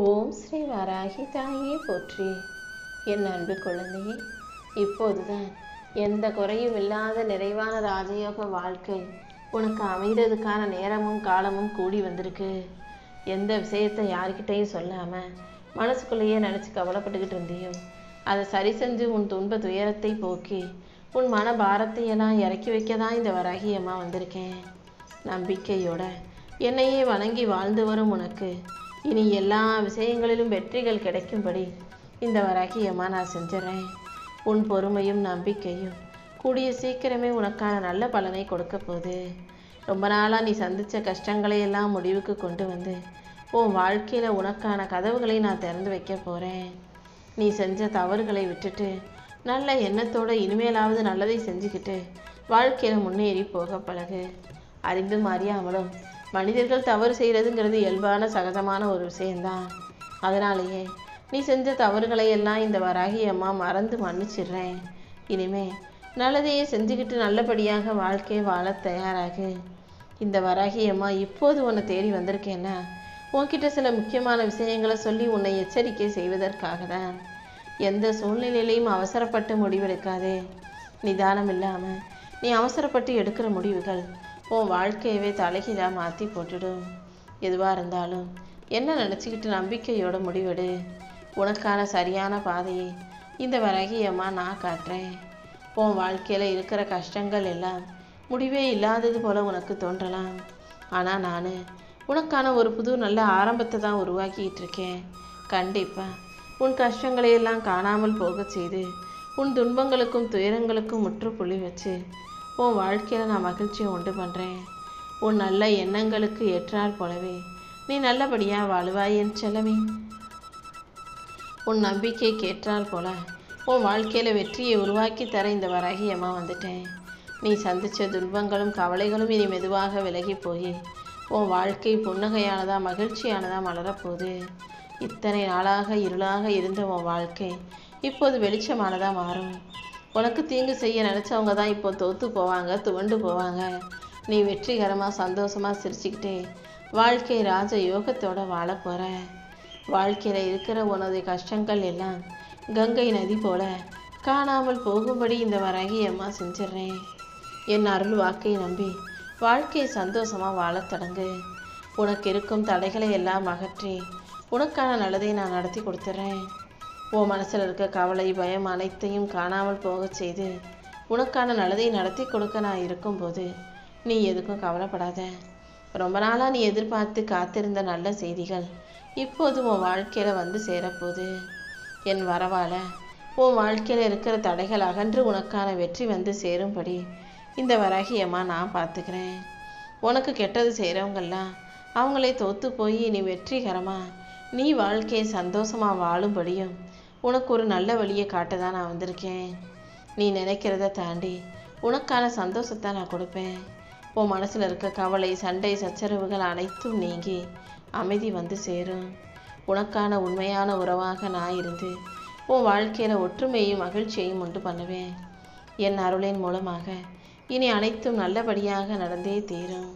ஓம் ஸ்ரீ வராகி தாயே போற்றி. என் அன்பு குழந்தையே, இப்போதுதான் எந்த குறையும் இல்லாத நிறைவான ராஜயோக வாழ்க்கை உனக்கு அமைகிறதுக்கான நேரமும் காலமும் கூடி வந்திருக்கு. எந்த விஷயத்தை யார்கிட்டையும் சொல்லாமல் மனசுக்குள்ளேயே நினச்சி கவலைப்பட்டுக்கிட்டு இருந்தியோ அதை சரி செஞ்சு உன் துன்ப துயரத்தை போக்கி உன் மன பாரத்தையெல்லாம் இறக்கி வைக்க தான் இந்த வராகியம்மா வந்திருக்கேன். நம்பிக்கையோட என்னையே வணங்கி வாழ்ந்து வரும் உனக்கு இனி எல்லா விஷயங்களிலும் வெற்றிகள் கிடைக்கும்படி இந்த வராகியம்மா நான் செஞ்சிடறேன். உன் பொறுமையும் நம்பிக்கையும் கூடிய சீக்கிரமே உனக்கான நல்ல பலனை கொடுக்க போகுது. ரொம்ப நாளாக நீ சந்தித்த கஷ்டங்களையெல்லாம் முடிவுக்கு கொண்டு வந்து உன் வாழ்க்கையில் உனக்கான கதவுகளை நான் திறந்து வைக்க போகிறேன். நீ செஞ்ச தவறுகளை விட்டுட்டு நல்ல எண்ணத்தோடு இனிமேலாவது நல்லதை செஞ்சுக்கிட்டு வாழ்க்கையில் முன்னேறி போக பழகு. அறிந்தும் அறியாமலும் மனிதர்கள் தவறு செய்கிறதுங்கிறது இயல்பான சகஜமான ஒரு விஷயந்தான். அதனாலேயே நீ செஞ்ச தவறுகளை எல்லாம் இந்த வராகி அம்மா மறந்து மன்னிச்சிடுறேன். இனிமே நல்லதையே செஞ்சுக்கிட்டு நல்லபடியாக வாழ்க்கையை வாழ தயாராகு. இந்த வராகி அம்மா இப்போது உன்னை தேடி வந்திருக்கேன்னா உன்கிட்ட சில முக்கியமான விஷயங்களை சொல்லி உன்னை எச்சரிக்கை செய்வதற்காக தான். எந்த சூழ்நிலையிலையும் அவசரப்பட்டு முடிவெடுக்காதே. நிதானம் இல்லாமல் நீ அவசரப்பட்டு எடுக்கிற முடிவுகள் உன் வாழ்க்கையவே தலைகீழாக மாற்றி போட்டுடும். எதுவாக இருந்தாலும் என்ன நினச்சிக்கிட்டு நம்பிக்கையோட முடிவெடு. உனக்கான சரியான பாதையை இந்த வராகியம்மா நான் காட்டுறேன். உன் வாழ்க்கையில் இருக்கிற கஷ்டங்கள் எல்லாம் முடிவே இல்லாதது போல் உனக்கு தோன்றலாம். ஆனால் நான் உனக்கான ஒரு புது நல்ல ஆரம்பத்தை தான் உருவாக்கிட்டு இருக்கேன். கண்டிப்பாக உன் கஷ்டங்களையெல்லாம் காணாமல் போக செய்து உன் துன்பங்களுக்கும் துயரங்களுக்கும் முற்றுப்புள்ளி வச்சு உன் வாழ்க்கையில் நான் மகிழ்ச்சியை உண்டு பண்ணுறேன். உன் நல்ல எண்ணங்களுக்கு ஏற்றால் போலவே நீ நல்லபடியாக வாழுவாய் என் செல்லமே. உன் நம்பிக்கைக்கு ஏற்றால் போல உன் வாழ்க்கையில் வெற்றியை உருவாக்கி தர இந்த வராகியம்மா வந்துட்டேன். நீ சந்தித்த துன்பங்களும் கவலைகளும் இனி மெதுவாக விலகி போய் உன் வாழ்க்கை புன்னகையானதா மகிழ்ச்சியானதா மலரப்போகுது. இத்தனை நாளாக இருளாக இருந்த உன் வாழ்க்கை இப்போது வெளிச்சமானதாக மாறும். உனக்கு தீங்கு செய்ய நினச்சவங்க தான் இப்போ தோற்று போவாங்க, துவண்டு போவாங்க. நீ வெற்றிகரமாக சந்தோஷமாக சிரிச்சுக்கிட்டே வாழ்க்கை ராஜ யோகத்தோடு வாழ போகிற. வாழ்க்கையில் இருக்கிற உனது கஷ்டங்கள் எல்லாம் கங்கை நதி போல காணாமல் போகும்படி இந்த வராகியம்மா செஞ்சிடறேன். என் அருள் வாக்கை நம்பி வாழ்க்கையை சந்தோஷமாக வாழத் தொடங்கு. உனக்கு இருக்கும் தடைகளை எல்லாம் அகற்றி உனக்கான நல்லதை நான் நடத்தி கொடுத்துட்றேன். உன் மனசில் இருக்க கவலை பயம் அனைத்தையும் காணாமல் போக செய்து உனக்கான நல்லதை நடத்தி கொடுக்க நான் இருக்கும்போது நீ எதுக்கும் கவலைப்படாத. ரொம்ப நாளாக நீ எதிர்பார்த்து காத்திருந்த நல்ல செய்திகள் இப்போது உன் வாழ்க்கையில் வந்து சேரப்போகுது. என் வரவால் உன் வாழ்க்கையில் இருக்கிற தடைகள் அகன்று உனக்கான வெற்றி வந்து சேரும்படி இந்த வராகியம்மா நான் பார்த்துக்கிறேன். உனக்கு கெட்டது செய்கிறவங்கெல்லாம் அவங்களே தோற்று போய் நீ வெற்றிகரமாக நீ வாழ்க்கையை சந்தோஷமாக வாழும்படியும் உனக்கு ஒரு நல்ல வழியை காட்ட தான் நான் வந்திருக்கேன். நீ நினைக்கிறத தாண்டி உனக்கான சந்தோஷத்தை நான் கொடுப்பேன். உன் மனசில் இருக்க கவலை சண்டை சச்சரவுகள் அனைத்தும் நீங்கி அமைதி வந்து சேரும். உனக்கான உண்மையான உறவாக நான் இருந்து உன் வாழ்க்கையில் ஒற்றுமையும் மகிழ்ச்சியையும் உண்டு பண்ணுவேன். என் அருளின் மூலமாக இனி அனைத்தும் நல்லபடியாக நடந்தே தீரும்.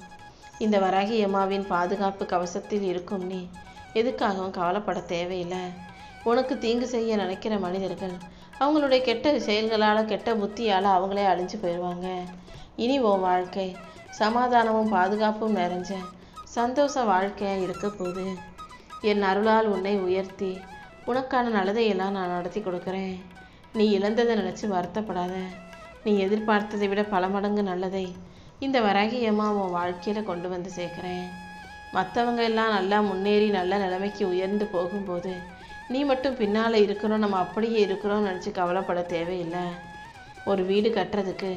இந்த வராகி அம்மாவின் பாதுகாப்பு கவசத்தில் இருக்கும் நீ எதுக்காகவும் கவலைப்பட தேவையில்லை. உனக்கு தீங்கு செய்ய நினைக்கிற மனிதர்கள் அவங்களுடைய கெட்ட செயல்களால் கெட்ட புத்தியால் அவங்களே அழிஞ்சு போயிடுவாங்க. இனி உன் வாழ்க்கை சமாதானமும் பாதுகாப்பும் நிறைஞ்ச சந்தோஷ வாழ்க்கையாக இருக்க போகுது. என் அருளால் உன்னை உயர்த்தி உனக்கான நல்லதையெல்லாம் நான் நடத்தி கொடுக்குறேன். நீ இழந்ததை நினச்சி வருத்தப்படாத. நீ எதிர்பார்த்ததை விட பல மடங்கு நல்லதை இந்த வராகியம்மா உன் வாழ்க்கையில் கொண்டு வந்து சேர்க்குறேன். மற்றவங்க எல்லாம் நல்லா முன்னேறி நல்ல நிலைமைக்கு உயர்ந்து போகும்போது நீ மட்டும் பின்னால் இருக்கிறோம் நம்ம அப்படியே இருக்கிறோம்னு நினச்சி கவலைப்பட தேவையில்லை. ஒரு வீடு கட்டுறதுக்கு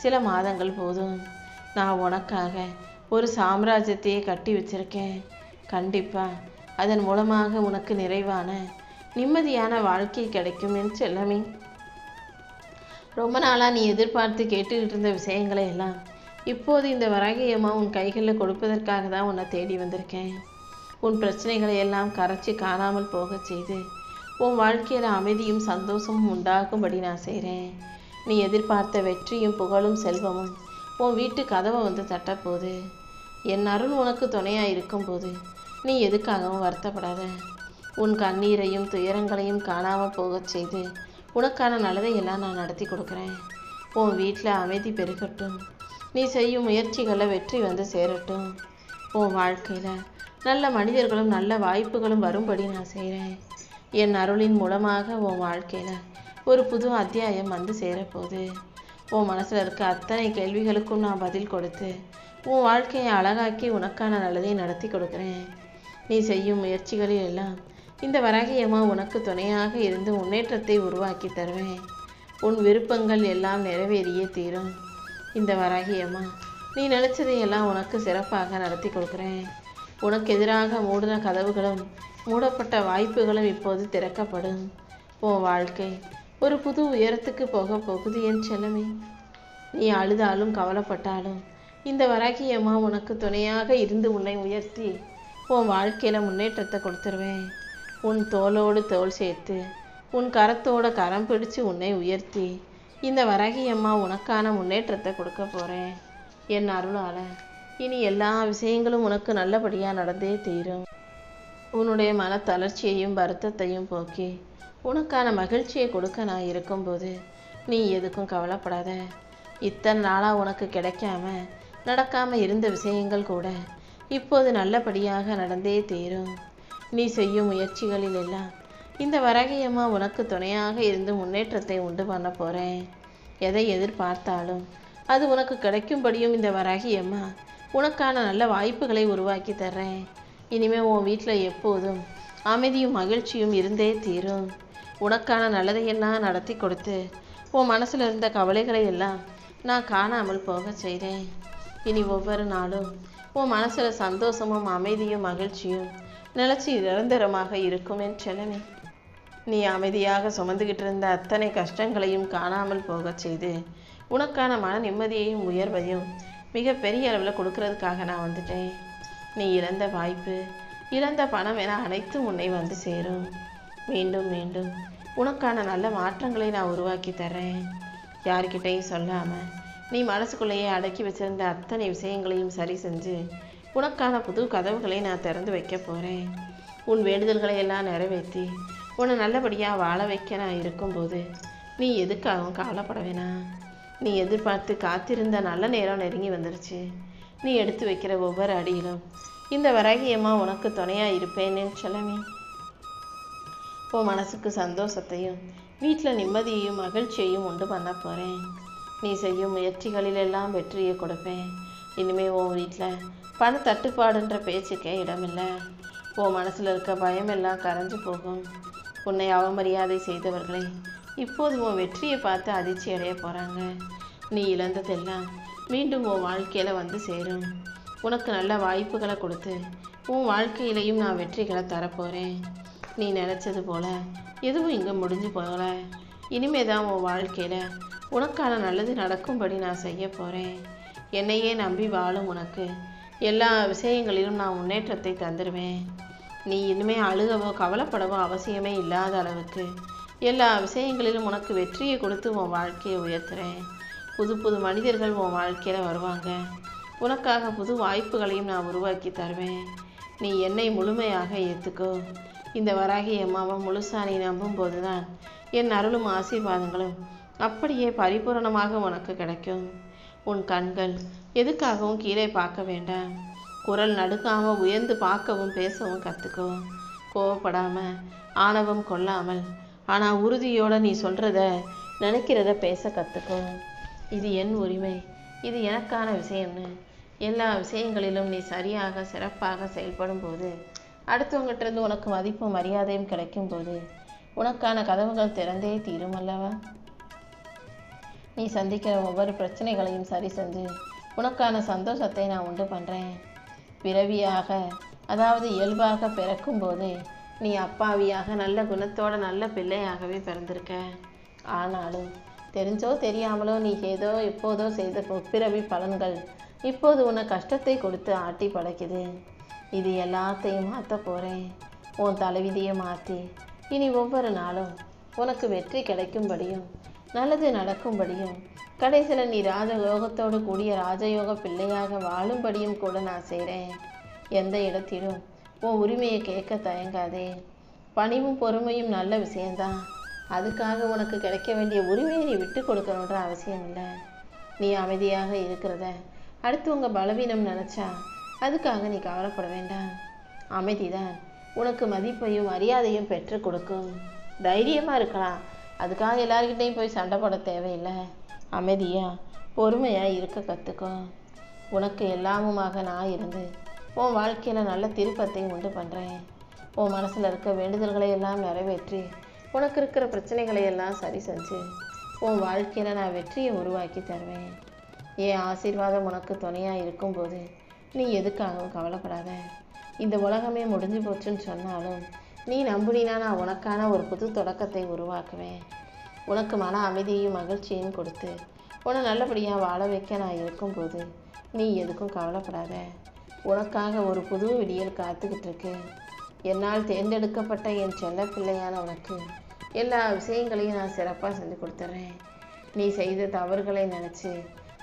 சில மாதங்கள் போதும். நான் உனக்காக ஒரு சாம்ராஜ்யத்தையே கட்டி வச்சிருக்கேன். கண்டிப்பாக அதன் மூலமாக உனக்கு நிறைவான நிம்மதியான வாழ்க்கை கிடைக்கும் என் செல்லமே. ரொம்ப நாளாக நீ எதிர்பார்த்து கேட்டுக்கிட்டு இருந்த விஷயங்களை எல்லாம் இப்போது இந்த வராகியம்மா உன் கைகளில் கொடுப்பதற்காக தான் உன்னை தேடி வந்திருக்கேன். உன் பிரச்சனைகளை எல்லாம் கரைச்சி காணாமல் போக செய்து உன் வாழ்க்கையில் அமைதியும் சந்தோஷமும் உண்டாகும்படி நான் செய்கிறேன். நீ எதிர்பார்த்த வெற்றியும் புகழும் செல்வமும் உன் வீட்டு கதவை வந்து தட்டப்போகுது. என் அருள் உனக்கு துணையாக இருக்கும்போது நீ எதுக்காகவும் வருத்தப்படாத. உன் கண்ணீரையும் துயரங்களையும் காணாமல் போகச் செய்து உனக்கான நல்லதையெல்லாம் நான் நடத்தி கொடுக்குறேன். உன் வீட்டில் அமைதி பெருகட்டும். நீ செய்யும் முயற்சிகளில் வெற்றி வந்து சேரட்டும். உன் வாழ்க்கையில் நல்ல மனிதர்களும் நல்ல வாய்ப்புகளும் வரும்படி நான் செய்கிறேன். என் அருளின் மூலமாக உன் வாழ்க்கையில் ஒரு புது அத்தியாயம் வந்து சேரப்போகுது. உன் மனசில் இருக்க அத்தனை கேள்விகளுக்கும் நான் பதில் கொடுத்து உன் வாழ்க்கையை அழகாக்கி உனக்கான நல்லதை நடத்தி கொடுக்குறேன். நீ செய்யும் முயற்சிகளில் எல்லாம் இந்த வராகியம்மா உனக்கு துணையாக இருந்து முன்னேற்றத்தை உருவாக்கி தருவேன். உன் விருப்பங்கள் எல்லாம் நிறைவேறியே தீரும். இந்த வராகியம்மா நீ நினைச்சதையெல்லாம் உனக்கு சிறப்பாக நடத்தி கொடுக்குறேன். உனக்கு எதிராக மூடின கதவுகளும் மூடப்பட்ட வாய்ப்புகளும் இப்போது திறக்கப்படும். உன் வாழ்க்கை ஒரு புது உயரத்துக்கு போக போகுது என் செல்லமே. நீ அழுதாலும் கவலைப்பட்டாலும் இந்த வராகியம்மா உனக்கு துணையாக இருந்து உன்னை உயர்த்தி உன் வாழ்க்கையில் முன்னேற்றத்தை கொடுத்துருவேன். உன் தோளோடு தோள் சேர்த்து உன் கரத்தோட கரம் பிடிச்சு உன்னை உயர்த்தி இந்த வராகியம்மா உனக்கான முன்னேற்றத்தை கொடுக்க போகிறேன். என் அருளால் இனி எல்லா விஷயங்களும் உனக்கு நல்லபடியாக நடந்தே தீரும். உன்னுடைய மன தளர்ச்சியையும் வருத்தத்தையும் போக்கி உனக்கான மகிழ்ச்சியை கொடுக்க நான் இருக்கும்போது நீ எதுக்கும் கவலைப்படாத. இத்தனை நாளாக உனக்கு கிடைக்காம நடக்காமல் இருந்த விஷயங்கள் கூட இப்போது நல்லபடியாக நடந்தே தீரும். நீ செய்யும் முயற்சிகளில் எல்லாம் இந்த வராகியம்மா உனக்கு துணையாக இருந்து முன்னேற்றத்தை உண்டு பண்ண போகிறேன். எதை எதிர்பார்த்தாலும் அது உனக்கு கிடைக்கும்படியும் இந்த வராகியம்மா உனக்கான நல்ல வாய்ப்புகளை உருவாக்கி தர்றேன். இனிமேல் உன் வீட்டில் எப்போதும் அமைதியும் மகிழ்ச்சியும் இருந்தே தீரும். உனக்கான நல்லதையெல்லாம் நடத்தி கொடுத்து உன் மனசில் இருந்த கவலைகளை எல்லாம் நான் காணாமல் போக செய்கிறேன். இனி ஒவ்வொரு நாளும் உன் மனசில் சந்தோஷமும் அமைதியும் மகிழ்ச்சியும் நிலச்சி நிரந்தரமாக இருக்கும் என் செல்லமே. நீ அமைதியாக சுமந்துக்கிட்டு இருந்த அத்தனை கஷ்டங்களையும் காணாமல் போக செய்து உனக்கான மன நிம்மதியையும் உயர்வையும் மிக பெரிய அளவில் கொடுக்கறதுக்காக நான் வந்துட்டேன். நீ இழந்த வாய்ப்பு, இழந்த பணம் என அனைத்தும் உன்னை வந்து சேரும். மீண்டும் மீண்டும் உனக்கான நல்ல மாற்றங்களை நான் உருவாக்கி தர்றேன். யார்கிட்டையும் சொல்லாமல் நீ மனசுக்குள்ளேயே அடக்கி வச்சிருந்த அத்தனை விஷயங்களையும் சரி செஞ்சு உனக்கான புது கதவுகளை நான் திறந்து வைக்க போகிறேன். உன் வேண்டுதல்களை எல்லாம் நிறைவேற்றி உன்னை நல்லபடியாக வாழ வைக்க நான் இருக்கும்போது நீ எதுக்காகவும் கவலைப்பட வேணாம். நீ எதிர்பார்த்து காத்திருந்த நல்ல நேரம் நெருங்கி வந்துருச்சு. நீ எடுத்து வைக்கிற ஒவ்வொரு அடியிலும் இந்த வராகியம்மா உனக்கு துணையாக இருப்பேன்னு செல்லமே. உன் மனசுக்கு சந்தோஷத்தையும் வீட்டில் நிம்மதியையும் மகிழ்ச்சியையும் உண்டு பண்ண போகிறேன். நீ செய்யும் முயற்சிகளிலெல்லாம் வெற்றியை கொடுப்பேன். இனிமேல் உன் வீட்டில் பண தட்டுப்பாடுன்ற பேச்சுக்கே இடமில்லை. உன் மனசில் இருக்க பயமெல்லாம் கரைஞ்சு போகும். உன்னை அவமரியாதை செய்தவர்களை இப்போது உன் வெற்றியை பார்த்து அதிர்ச்சி அடைய போகிறாங்க. நீ இழந்ததெல்லாம் மீண்டும் உன் வாழ்க்கையில் வந்து சேரும். உனக்கு நல்ல வாய்ப்புகளை கொடுத்து உன் வாழ்க்கையிலையும் நான் வெற்றிகளை தரப்போகிறேன். நீ நினச்சது போல எதுவும் இங்கே முடிஞ்சு போகல. இனிமே தான் உன் வாழ்க்கையில் உனக்கான நல்லது நடக்கும்படி நான் செய்ய போகிறேன். என்னையே நம்பி வாழும் உனக்கு எல்லா விஷயங்களிலும் நான் முன்னேற்றத்தை தந்துடுவேன். நீ இனிமேல் அழுகவோ கவலைப்படவோ அவசியமே இல்லாத அளவுக்கு எல்லா விஷயங்களிலும் உனக்கு வெற்றியை கொடுத்து உன் வாழ்க்கையை உயர்த்துறேன். புது புது மனிதர்கள் உன் வாழ்க்கையில் வருவாங்க. உனக்காக புது வாய்ப்புகளையும் நான் உருவாக்கி தருவேன். நீ என்னை முழுமையாக ஏற்றுக்கோ. இந்த வராகி அம்மாவை முழுசாக நீ நம்பும்போது தான் என் அருளும் ஆசீர்வாதங்களும் அப்படியே பரிபூரணமாக உனக்கு கிடைக்கும். உன் கண்கள் எதுக்காகவும் கீழே பார்க்க வேண்டாம். குரல் நடுக்காமல் உயர்ந்து பார்க்கவும் பேசவும் கற்றுக்கோ. கோவப்படாமல் ஆணவம் கொள்ளாமல் ஆனால் உறுதியோடு நீ சொல்கிறத நினைக்கிறத பேச கற்றுக்கோ. இது என் உரிமை, இது எனக்கான விஷயம்னு எல்லா விஷயங்களிலும் நீ சரியாக சிறப்பாக செயல்படும் போது அடுத்தவங்கிட்டிருந்து உனக்கு மதிப்பும் மரியாதையும் கிடைக்கும்போது உனக்கான கதவுகள் திறந்தே தீரும் அல்லவா? நீ சந்திக்கிற ஒவ்வொரு பிரச்சனைகளையும் சரி செஞ்சு உனக்கான சந்தோஷத்தை நான் உண்டு பண்ணுறேன். பிறவியாக அதாவது இயல்பாக பிறக்கும்போது நீ அப்பாவியாக நல்ல குணத்தோட நல்ல பிள்ளையாகவே பிறந்திருக்க. ஆனாலும் தெரிஞ்சோ தெரியாமலோ நீ ஏதோ எப்போதோ செய்த பிறவி பலன்கள் இப்போது உன்னை கஷ்டத்தை கொடுத்து ஆட்டி படைக்குது. இது எல்லாத்தையும் மாற்ற போகிறேன். உன் தலைவிதியை மாற்றி இனி ஒவ்வொரு நாளும் உனக்கு வெற்றி கிடைக்கும்படியும் நல்லது நடக்கும்படியும் கடைசியில் நீ ராஜயோகத்தோடு கூடிய ராஜயோக பிள்ளையாக வாழும்படியும் கூட நான் செய்கிறேன். எந்த இடத்திலும் உன் உரிமையை கேட்க தயங்காதே. பணிவும் பொறுமையும் நல்ல விஷயம்தான். அதுக்காக உனக்கு கிடைக்க வேண்டிய உரிமையை நீ விட்டு கொடுக்கணுன்ற அவசியம் இல்லை. நீ அமைதியாக இருக்கிறத அடுத்தவங்க பலவீனம் நினச்சா அதுக்காக நீ கவலைப்பட வேண்டாம். அமைதிதான் உனக்கு மதிப்பையும் மரியாதையும் பெற்று கொடுக்கும். தைரியமாக இருக்கலாம். அதுக்காக எல்லார்கிட்டையும் போய் சண்டை போட தேவையில்லை. அமைதியாக பொறுமையாக இருக்க கற்றுக்கோ. உனக்கு எல்லாமுமாக நான் இருந்து உன் வாழ்க்கையில் நல்ல திருப்பத்தை உண்டு பண்ணுறேன். உன் மனசில் இருக்க வேண்டுதல்களை எல்லாம் நிறைவேற்றி உனக்கு இருக்கிற பிரச்சனைகளை எல்லாம் சரி செஞ்சு உன் வாழ்க்கையில் நான் வெற்றியை உருவாக்கி தருவேன். என் ஆசீர்வாதம் உனக்கு துணையாக இருக்கும்போது நீ எதுக்காகவும் கவலைப்படாத. இந்த உலகமே முடிஞ்சு போச்சுன்னு சொன்னாலும் நீ நம்புனா நான் உனக்கான ஒரு புது தொடக்கத்தை உருவாக்குவேன். உனக்கு மன அமைதியையும் மகிழ்ச்சியையும் கொடுத்து உன்னை நல்லபடியாக வாழ வைக்க நான் இருக்கும்போது நீ எதுக்கும் கவலைப்படாத. உனக்காக ஒரு புது விடியல் காத்துக்கிட்டு இருக்கு. என்னால் தேர்ந்தெடுக்கப்பட்ட என் செல்ல பிள்ளையான உனக்கு எல்லா விஷயங்களையும் நான் சிறப்பாக செஞ்சு கொடுத்துட்றேன். நீ செய்த தவறுகளை நினச்சி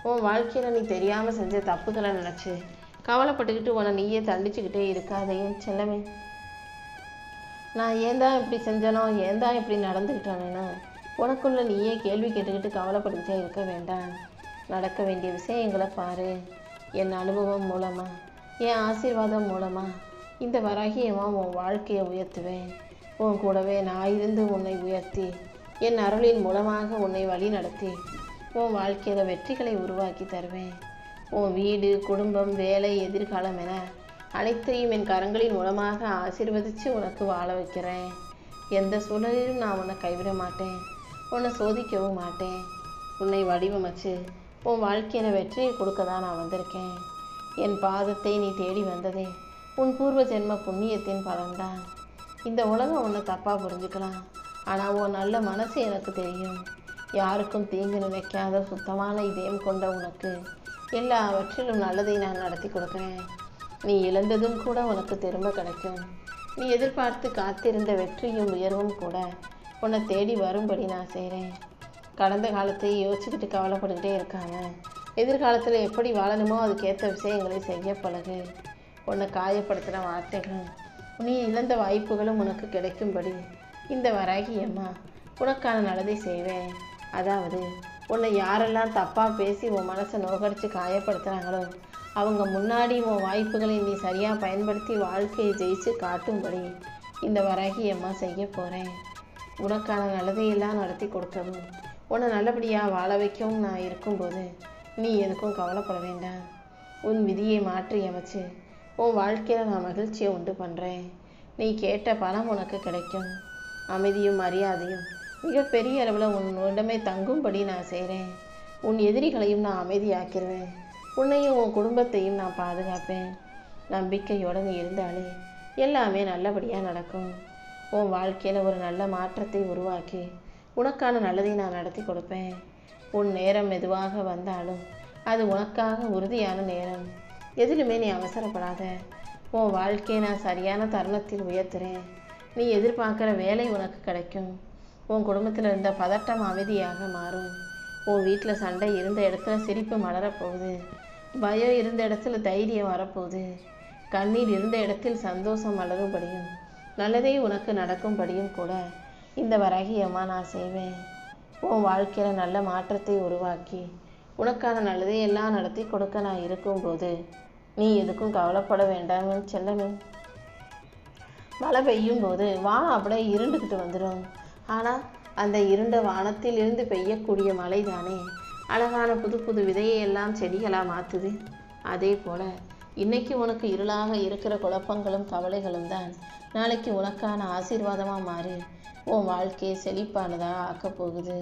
உன் வாழ்க்கையில் நீ தெரியாமல் செஞ்ச தப்புகளை நினச்சி கவலைப்பட்டுக்கிட்டு உன்னை நீயே தண்டிச்சுக்கிட்டே இருக்காதே என் செல்லமே. நான் ஏன் தான் இப்படி செஞ்சனோ, ஏன் தான் இப்படி நடந்துக்கிட்டானேன்னு உனக்குள்ள நீயே கேள்வி கேட்டுக்கிட்டு கவலைப்பட்டுக்கிட்டே இருக்க வேண்டாம். நடக்க வேண்டிய விஷயங்களை பாரு. என் அனுபவம் மூலமாக, என் ஆசீர்வாதம் மூலமாக இந்த வராகியமாக உன் வாழ்க்கையை உயர்த்துவேன். உன் கூடவே நான் இருந்து உன்னை உயர்த்தி என் அருளின் மூலமாக உன்னை வழி நடத்தி உன் வாழ்க்கையில் வெற்றிகளை உருவாக்கி தருவேன். உன் வீடு, குடும்பம், வேலை, எதிர்காலம் என அனைத்தையும் என் கரங்களின் மூலமாக ஆசீர்வதித்து உனக்கு வாழ வைக்கிறேன். எந்த சூழலிலும் நான் உன்னை கைவிட மாட்டேன். உன்னை சோதிக்கவும் மாட்டேன். உன்னை வடிவமைச்சு உன் வாழ்க்கையில் வெற்றியை கொடுக்க தான் நான் வந்திருக்கேன். என் பாதத்தை நீ தேடி வந்ததே உன் பூர்வ ஜென்ம புண்ணியத்தின் பலன்தான். இந்த உலகம் உன்னை தப்பாக புரிஞ்சுக்கலாம். ஆனால் உன் நல்ல மனசு எனக்கு தெரியும். யாருக்கும் தீங்கு நினைக்காத சுத்தமான இதயம் கொண்ட உனக்கு எல்லாவற்றிலும் நல்லதை நான் நடத்தி கொடுக்குறேன். நீ இழந்ததும் கூட உனக்கு திரும்ப கிடைக்கும். நீ எதிர்பார்த்து காத்திருந்த வெற்றியும் உயர்வும் கூட உன்னை தேடி வரும்படி நான் செய்கிறேன். கடந்த காலத்தை யோசிச்சுக்கிட்டு கவலைப்பட்டுக்கிட்டே இருக்காம எதிர்காலத்தில் எப்படி வாழணுமோ அதுக்கேற்ற விஷயங்களை செய்ய பழகு. உன்னை காயப்படுத்தின வார்த்தைகளும் நீ இழந்த வாய்ப்புகளும் உனக்கு கிடைக்கும்படி இந்த வராகி அம்மா உனக்கான நல்லதை செய்வேன். அதாவது உன்னை யாரெல்லாம் தப்பாக பேசி உன் மனசை நோகடித்து காயப்படுத்துகிறாங்களோ அவங்க முன்னாடி உன் வாய்ப்புகளை நீ சரியாக பயன்படுத்தி வாழ்க்கையை ஜெயிச்சு காட்டும்படி இந்த வராகி அம்மா செய்ய போகிறேன். உனக்கான நல்லதையெல்லாம் நடத்தி கொடுக்கவும் உன்னை நல்லபடியாக வாழ வைக்கவும் நான் இருக்கும்போது நீ எதுக்கும் கவலைப்பட வேண்டாம். உன் விதியை மாற்றி அமைச்சு உன் வாழ்க்கையில் நான் மகிழ்ச்சியை உண்டு பண்ணுறேன். நீ கேட்ட பணம் உனக்கு கிடைக்கும். அமைதியும் மரியாதையும் மிகப்பெரிய அளவில் உன்னிடமே தங்கும்படி நான் செய்கிறேன். உன் எதிரிகளையும் நான் அமைதியாக்கிடுவேன். உன்னையும் உன் குடும்பத்தையும் நான் பாதுகாப்பேன். நம்பிக்கையோடு நீ இருந்தாலே எல்லாமே நல்லபடியாக நடக்கும். உன் வாழ்க்கையில் ஒரு நல்ல மாற்றத்தை உருவாக்கி உனக்கான நல்லதை நான் நடத்தி கொடுப்பேன். உன் நேரம் மெதுவாக வந்தாலும் அது உனக்காக உறுதியான நேரம். எதிலுமே நீ அவசரப்படாத. உன் வாழ்க்கையை நான் சரியான தருணத்தில் உயர்த்துறேன். நீ எதிர்பார்க்குற வேலை உனக்கு கிடைக்கும். உன் குடும்பத்தில் இருந்த பதட்டம் அமைதியாக மாறும். உன் வீட்டில் சண்டை இருந்த இடத்துல சிரிப்பு மலரப்போகுது. பயம் இருந்த இடத்துல தைரியம் வரப்போகுது. கண்ணீர் இருந்த இடத்தில் சந்தோஷம் மலரும்படியும் நல்லதே உனக்கு நடக்கும்படியும் கூட இந்த வராகி அம்மா நான் செய்வேன். உன் வாழ்க்கையில் நல்ல மாற்றத்தை உருவாக்கி உனக்கான நல்லதை எல்லாம் நடத்தி கொடுக்க நான் இருக்கும்போது நீ எதுக்கும் கவலைப்பட வேண்டாம் செல்லமே. மழை பெய்யும் போது வானம் அப்படியே இருண்டுக்கிட்டு வந்துடும். ஆனால் அந்த இருண்ட வானத்தில் இருந்து பெய்யக்கூடிய மழை தானே அழகான புது புது விதையை எல்லாம் செடிகளாக மாற்றுது. அதே போல் இன்னைக்கு உனக்கு இருளாக இருக்கிற குழப்பங்களும் கவலைகளும் தான் நாளைக்கு உனக்கான ஆசீர்வாதமாக மாறி உன் வாழ்க்கையை செழிப்பானதாக ஆக்கப் போகுது.